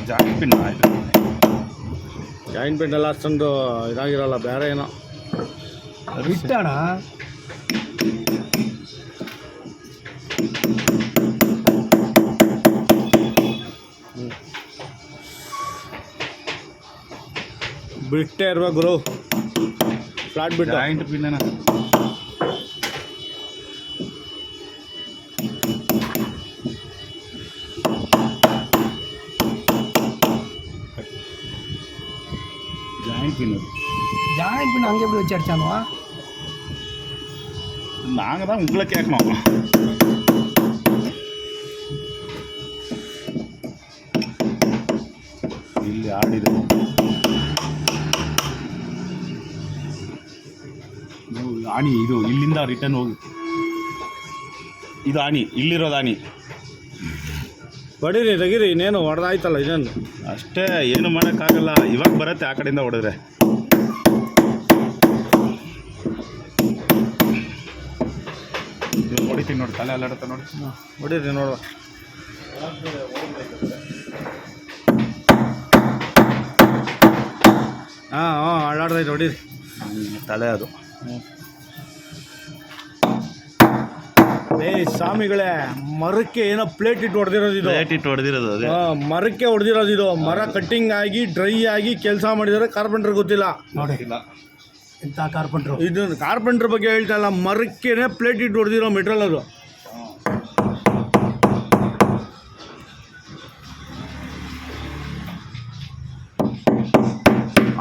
Joint pin ಆಯಿತು. Joint pin ಎಲ್ಲ ಅಷ್ಟೊಂದು ಇದಾಗಿರಲ್ಲ, ಬೇರೆ ಏನೋ ಇಟ್ಟಣ. ಬಿಟ್ಟೇ ಇರ್ಬೇಕು ಗುರು, ಫ್ಲಾಟ್ ಬಿಟ್ಟು. ಜಾಯಿಂಟ್ ಪಿನ್ ஜாயிண்ட் பின் ஜாயிண்ட் பின் அங்கே எப்படி வச்சு அடிச்சானுவா? நாங்கள் தான் உங்களை கேட்கணும். ಇಲ್ಲಿ ಆಡಿದೆ ಆಣಿ, ಇದು ಇಲ್ಲಿಂದ ರಿಟರ್ನ್ ಹೋಗಿ, ಇದು ಆಣಿ, ಇಲ್ಲಿರೋದು ಆಣಿ. ಬಡೀರಿ ತೆಗೀರಿ, ಇನ್ನೇನು ಹೊಡೆದಾಯ್ತಲ್ಲ, ಇನ್ನೇನು ಅಷ್ಟೇ, ಏನು ಮಾಡೋಕ್ಕಾಗಲ್ಲ. ಇವಾಗ ಬರುತ್ತೆ ಆ ಕಡೆಯಿಂದ ಹೊಡೆದ್ರೆ. ಹೊಡಿತೀನಿ ನೋಡಿ, ತಲೆ ಅಲ್ಲಾಡುತ್ತೆ ನೋಡಿ. ಹೊಡೀರಿ ನೋಡುವ. ಹಾಂ ಹಾಂ ಅಳ್ಳಾಡ್ದೈತೆ, ಹೊಡೀರಿ. ತಲೆ ಅದು. ಏ ಸ್ವಾಮಿಗಳೇ, ಮರಕ್ಕೆ ಏನೋ ಪ್ಲೇಟ್ ಇಟ್ಟು ಹೊಡೆದಿರೋದು ಇದು. ಪ್ಲೇಟ್ ಇಟ್ಟು ಹೊಡೆದಿರೋದು ಅದೇ. ಮರಕ್ಕೆ ಹೊಡೆದಿರೋದು ಇದು. ಮರ ಕಟ್ಟಿಂಗ್ ಆಗಿ ಡ್ರೈ ಆಗಿ ಕೆಲಸ ಮಾಡಿದರೆ ಕಾರ್ಪೆಂಟ್ರ್ ಗೊತ್ತಿಲ್ಲ ನೋಡಿ. ಇಂಥ ಕಾರ್ಪೆಂಟ್ರು. ಇದು ಕಾರ್ಪೆಂಟ್ರ್ ಬಗ್ಗೆ ಹೇಳ್ತಾ ಇಲ್ಲ, ಮರಕ್ಕೇನೆ ಪ್ಲೇಟ್ ಇಟ್ಟು ಹೊಡೆದಿರೋ ಮೆಟ್ರಲ್ ಅದು.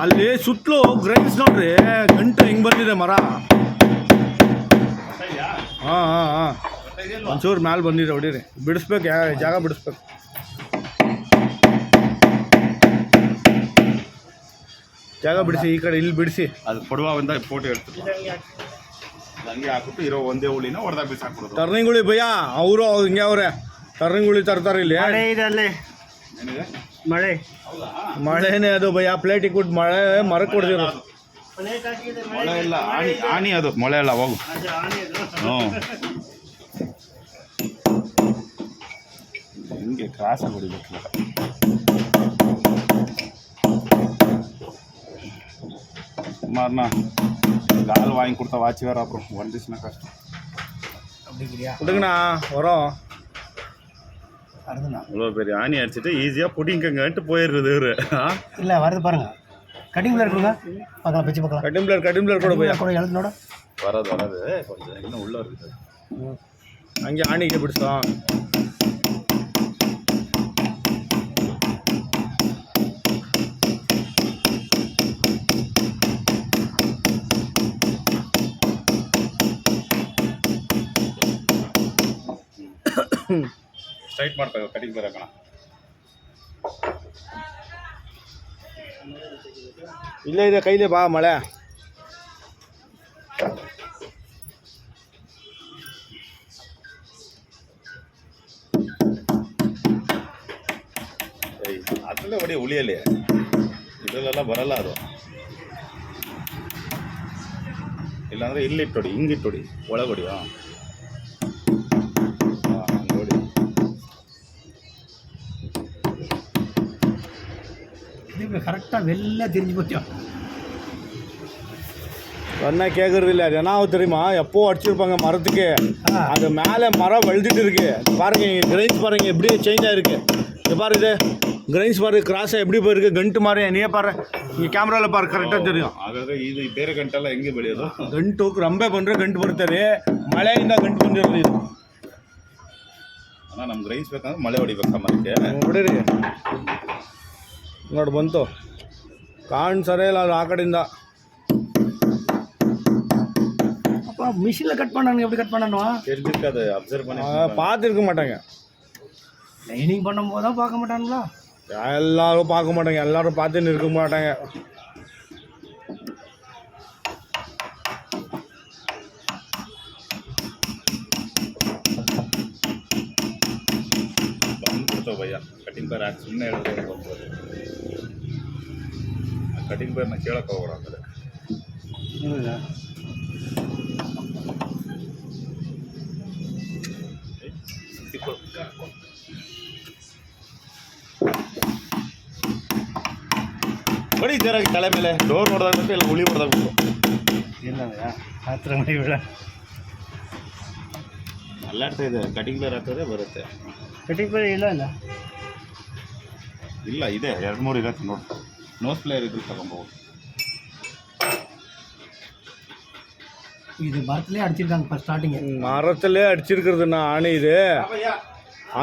ಅಲ್ಲಿ ಸುತ್ತಲೂ ಗ್ರೈನ್ಸ್ ನೋಡ್ರಿ, ಗಂಟು ಹಿಂಗೆ ಬಂದಿದೆ ಮರ. ಹಾಂ ಹಾಂ ಹಾಂ ಒಂಚೂರು ಮ್ಯಾಲೆ ಬಂದಿದೆ, ಹೊಡೀರಿ. ಬಿಡಿಸ್ಬೇಕು, ಜಾಗ ಬಿಡಿಸ್ಬೇಕು. ಜಾಗ ಬಿಡಿಸಿ, ಈ ಕಡೆ ಇಲ್ಲಿ ಬಿಡಿಸಿ. ಅದು ಕೊಡುವ ಒಂದಾಗ ಫೋಟೋ ಇರ್ತದೆ, ಹಂಗೆ ಹಾಕ್ಬಿಟ್ಟು ಇರೋ ಒಂದೇ ಹುಳಿನ ಹೊಡೆದಾಗ ಬಿಸಾಕ್ಬಿಡೋದು. ಟರ್ನಿಂಗ್ ಹುಳಿ ಭಯ್ಯ, ಅವರು ಹಿಂಗೆ ಅವ್ರೆ ಟರ್ನಿಂಗ್ ಹುಳಿ ತರ್ತಾರೆ ಇಲ್ಲಿ. ಮಳೆ ಇದೆ ಅಲ್ಲಿ, ಮಳೆ ಮಳೆನೇ ಅದು ಭಯ್ಯ. ಪ್ಲೇಟ್ ಇಕ್ಬಿಟ್ಟು ಮಳೆ ಮರಕ್ಕೆ ಹೊಡೆದಿರೋದು. ಮೊಳೆ ಇಲ್ಲ, ಆಣಿ, ಆಣಿ ಅದು, ಮೊಳೆ ಅಲ್ಲ. ಹೋಗು. ಹ್ಞೂ, ಹಿಂಗೆ ಕ್ರಾಸಾಗಿ ಹೊಡಿಬೇಕು. ಸುಮಾರನ್ನ ಗಾಲ್ ವಾங்கி கொடுத்தா வாட்சி வேறு அப்புறம் வந்துச்சுன்னா கஷ்டம். கொடுங்கண்ணா வரோம். இவ்வளோ பெரிய ஆணி அடிச்சுட்டு ஈஸியாக புடிங்கங்கன்ட்டு போயிடுறது இவரு. இல்லை வருது பாருங்க. கட்டிங் பிளேயர் கொடுங்க, பார்க்கலாம், பிச்சு பார்க்கலாம். கட்டிங் பிளேயர் கூட போய் கூட எழுது ನೋಡ. வராது கொஞ்சம் இன்னும் உள்ளே இருக்குது. ಹಂಗೆ ಆಣಿಗೆ ಬಿಡಿಸೋ. ಸ್ಟ್ರೈಟ್ ಮಾಡ್ತಾ ಕಟಿಂಗ್ ಬರೋಣ. ಇಲ್ಲೇ ಇದೆ, ಕೈಲೇ ಬಾ. ಮಳೆ ಅದರಲ್ಲೇ ಹೊಡಿ, ಉಳಿಯಲ್ಲಿ ಇದರಲ್ಲೆಲ್ಲ ಬರಲ್ಲ ಅದು. ಇಲ್ಲಾಂದರೆ ಇಲ್ಲಿಟ್ಟೊಡಿ, ಹಿಂಗಿಟ್ಟೊಡಿ, ಒಳಗೊಡಿ. ಹಾಂ ನೋಡಿ, கரெக்டாக வெளில தெரிஞ்சு போச்சோம். சொன்னா கேட்கறது இல்லை. அது என்ன ஆகும் தெரியுமா, எப்போ அடிச்சிருப்பாங்க மரத்துக்கு, அது மேலே மரம் வழுதிட்டு இருக்கு. பாருங்க, கிரைன்ஸ் பாருங்க எப்படி சேஞ்ச் ஆயிருக்கு. இங்கே பாரு, இது கிரைன்ஸ் பாரு, கிராஸாக எப்படி போயிருக்கு. ಗಂಟು ಮಾರಿ ನೀಯೇ ಪಾರ, ಈ ಕ್ಯಾಮ್ರಾಲ ಪಾರು ಕರೆಕ್ಟಾಗಿ தெரியும். ಹಾಗಾದರೆ ಇದು ಬೇರೆ ಗಂಟೆಲ್ಲ ಹೆಂಗೆ ಬೆಳೆಯೋದು? ಗಂಟು ರಂಬೆ ಬಂದರೆ ಗಂಟು ಬರ್ತಾರೆ, ಮಳೆಯಿಂದ ಗಂಟು ಬಂದಿರೋದು ಇದು. ಅಣ್ಣ, ನಮ್ಗೆ ಗ್ರೈನ್ಸ್ ಬೇಕಂದ್ರೆ ಮಳೆ ಹೊಡಿಬೇಕಾ ಮರಕ್ಕೆ? ಹೊಡೀರಿ ನೋಡಿ, ಬಂತು. ಕಾಣಿಸರೇ ಇಲ್ಲ ಅದು ಆ ಕಡೆಯಿಂದ. அப்போ மிஷினில் கட் பண்ணானுங்க, எப்படி கட் பண்ணணும் தெரிஞ்சிருக்காது, அப்சர்வ் பண்ணி பார்த்துருக்க மாட்டாங்க. லைனிங் பண்ணும்போது தான் பார்க்க மாட்டானுங்களா? எல்லாரும் பார்க்க மாட்டாங்க, எல்லாரும் பார்த்துன்னு இருக்க மாட்டாங்க. ಬಂದ್ಬಿಡ್ತಾವೆ ಭಯ್ಯ. ಕಟಿಂಗ್ ಪೇರ್ ಹಾಕಿ ಸುಮ್ಮನೆ ಹೇಳಿದ್ರೆ ಬಂದ್ಬೋದು. ಕಟಿಂಗ್ ಪೇರ್ನ ಕೇಳಕ್ಕೆ ಹೋಗೋಣ ಅಂದರೆ ಸೇರಾಗಿ ತಲೆ ಮೇಲೆ ಡೋರ್ ಹೊಡೆದಾಗ್ಬೇಕು ಇಲ್ಲ ಹುಳಿ ಹೊಡೆದಾಗ್ಬೇಕು. ಇಲ್ಲವೇ ಹತ್ರ ಮೈ ಬೇಡ. ಅಲ್ಲಾಡ್ತಾ ಇದೆ, ಕಟಿಂಗ್ ಬೇರೆ ಆಗ್ತದೆ ಬರುತ್ತೆ. ಕಟಿಂಗ್ ಬೇರೆ ಇಲ್ಲ ಅಲ್ಲ. ಇಲ್ಲ ಇದೆ, 2-3 ಇರತ್ತೆ ನೋಡಿ. ನೋಸ್ ಪ್ಲೇಯರ್ ಇದ್ರೆ ತಗೊಂಬೋದು. இது மரத்துலேயே அடிச்சிருக்காங்க இப்போ ஸ்டார்டிங்கு. மரத்துலேயே அடிச்சிருக்கிறதுண்ணா ஆணி இது.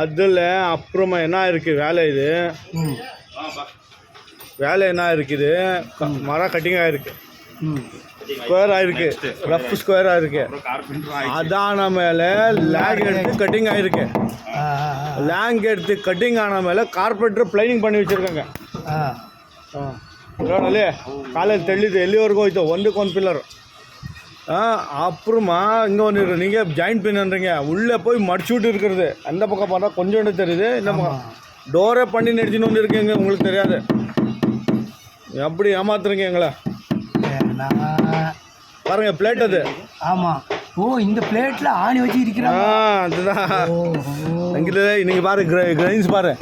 அதில் அப்புறமா என்ன இருக்குது வேலை இது, வேலை என்ன இருக்குது, மரம் கட்டிங் ஆகிருக்கு, ஸ்கொயர் ஆகிருக்கு, ரஃப் ஸ்கொயர் ஆகிருக்கு. அதான மேலே லேங் எடுத்து கட்டிங் ஆகிருக்கு. லேங் எடுத்து கட்டிங் ஆன மேலே கார்பெண்டர் ಪ್ಲೈನಿಂಗ್ பண்ணி வச்சுருக்காங்க. ನೋಡಲ್ಲಿ ಕಾಲೇಜ್ ತೆಳ್ಳಿದ್ದು ಎಲ್ಲಿವರೆಗೂ ಹೋಯ್ತು, ಒಂದಕ್ಕೊಂದು ಪಿಲ್ಲರು. அப்புறமா இங்கே ஒன்று இருக்குது, நீங்கள் ஜாயிண்ட் பின்னுன்றீங்க, உள்ளே போய் மடிச்சுட்டு இருக்கிறது. அந்த பக்கம் பார்த்தா கொஞ்சோண்டு தெரியுது, இந்த பக்கம் டோரே பண்ணி நடிச்சுன்னு ஒன்று இருக்குங்க, உங்களுக்கு தெரியாது. எப்படி ஏமாத்துறீங்க எங்களை பாருங்க. பிளேட் அது. ஆமாம். ஓ, இந்த பிளேட்டில் ஆணி வச்சு இருக்கிறாங்க. அதுதான் அங்கே நீங்கள் பாரு, கிரைன்ஸ் பாரு,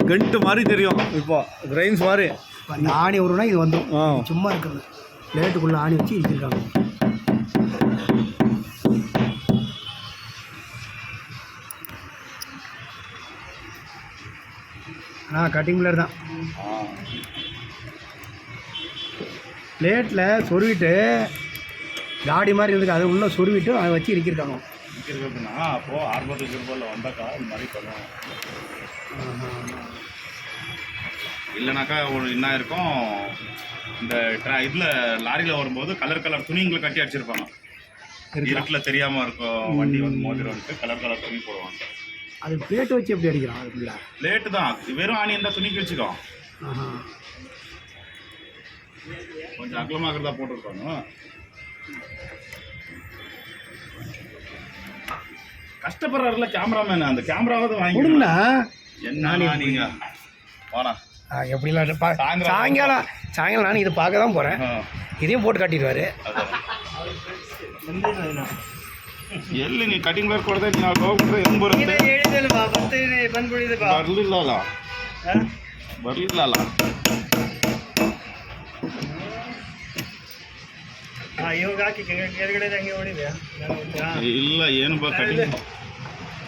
கண்ட்டு மாதிரி தெரியும். இப்போ கிரைன்ஸ் மாதிரி இந்த ஆணி வரும்னா இது வந்துடும். சும்மா இருக்கிறது பிளேட்டுக்குள்ளே ஆணி வச்சு வச்சுருக்காங்க. கட்டிங் பிளேட் தான். பிளேட்டில் சொருவிட்டு காடி மாதிரி இருக்குது, அதை உள்ளே சொருவிட்டு அதை வச்சு இருக்கிறாங்க. இருக்கிறதுனா அப்போது ஆர்பர் ரூபாயில் வந்தாக்கா இந்த மாதிரி பண்ணுவோம். இல்லைனாக்கா ஒரு என்ன இருக்கும், இந்த இதில் லாரியில் வரும்போது கலர் கலர் துணிங்களை கட்டி அடிச்சிருப்பாங்க. இருட்டில் தெரியாமல் இருக்கும், வண்டி வந்து மோதிரம்ட்டு கலர் கலர் துணி போடுவாங்க. அது பிளேட் வச்சு எப்படி அடிக்கிறான்? அதுக்குள்ள பிளேட்டு தான், வெறும் ஆணி இருந்தால் துணிக்கு வச்சுக்கோ. கொஞ்சம் அகலமாகிறதா போட்டிருப்பாங்க. கஷ்டப்படுறாருல கேமராமேன், அந்த கேமராவை வாங்கி கொடுங்கண்ணா. என்ன நீங்கள் போனா எப்படிலாம் சாயங்காலம் நானும் இதை பார்க்க தான் போகிறேன். இதையும் போட்டு காட்டிடுவார். ಎಲ್ಲಿ ನೀ ಕಟಿಂಗ್ ವರ್ಕ್ ಕೊಡದೆ ನಾವು ಹೋಗ್ಬಿಟ್ರೆ ಹೆಂಗೆ ಬರುತ್ತೆ? ಬರಲಿಲ್ಲಲ್ಲ ಇವಾಗ ಹಾಕಿ ಕೆಳಗಡೆ ಹಂಗೆ ಹೊಡಿದ್ಯಾ? ಇಲ್ಲ ಏನು ಕಟಿಂಗ್.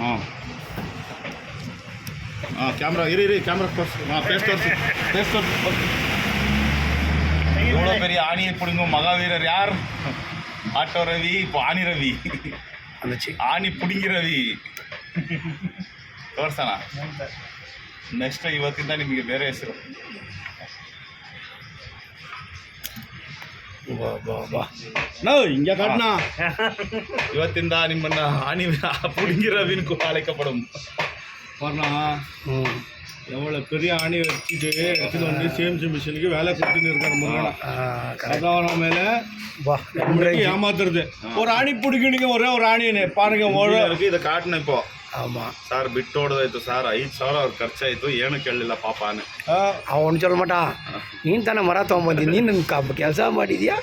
ಹಾಂ ಕ್ಯಾಮ್ರಾ ಇರಿ ಕ್ಯಾಮ್ರಾ ತೋರಿಸಿ. ಫೇಸ್ ತೋರಿಸಿ எவ்வளோ பெரிய ஆணியை பிடிங்கும் மகாவீரர் யார்? ஆட்டோ ரவி, இப்போ ஆணி ரவி, ಆಣಿ ಪುಡುಗಿ ರವಿ ತೋರ್ಸೋಣ. ನೆಕ್ಸ್ಟ್ ಇವತ್ತಿಂದ ನಿಮಗೆ ಬೇರೆ ಹೆಸರು. ಹಿಂಗೆ ಕಾಟ್ನ ಇವತ್ತಿಂದ ನಿಮ್ಮನ್ನ ಆಣಿ ಪುಡುಗಿ ரவின்னு அழைக்கப்படும். எவ்வளோ பெரிய ஆணி வச்சுட்டு எடுத்துன்னு வந்து சேமிச்சு மிஷினுக்கு வேலை கொடுத்துன்னு இருக்காங்க. அதான் மேலே ஏமாத்துறது. ஒரு ஆணி பிடிக்கணுங்க, ஒரே ஒரு ஆணின்னு பாருங்க. இதை ಕಾಟನ இப்போ. ஆமாம் சார் ಬಿಟ್ಟು ಹೊಡೆದಾಯ್ತು ಸರ್, 5,000 ಅವ್ರ ಖರ್ಚಾಯಿತು, ಏನು ಕೇಳಲಿಲ್ಲ ಪಾಪ. ಅವನು சொல்ல மாட்டான், ನೀನು ತಾನೇ ಮರ ತೊಗೊಂಬಂದಿ, ನೀನು ಕೆಲಸ ಮಾಡಿದ್ಯಾ?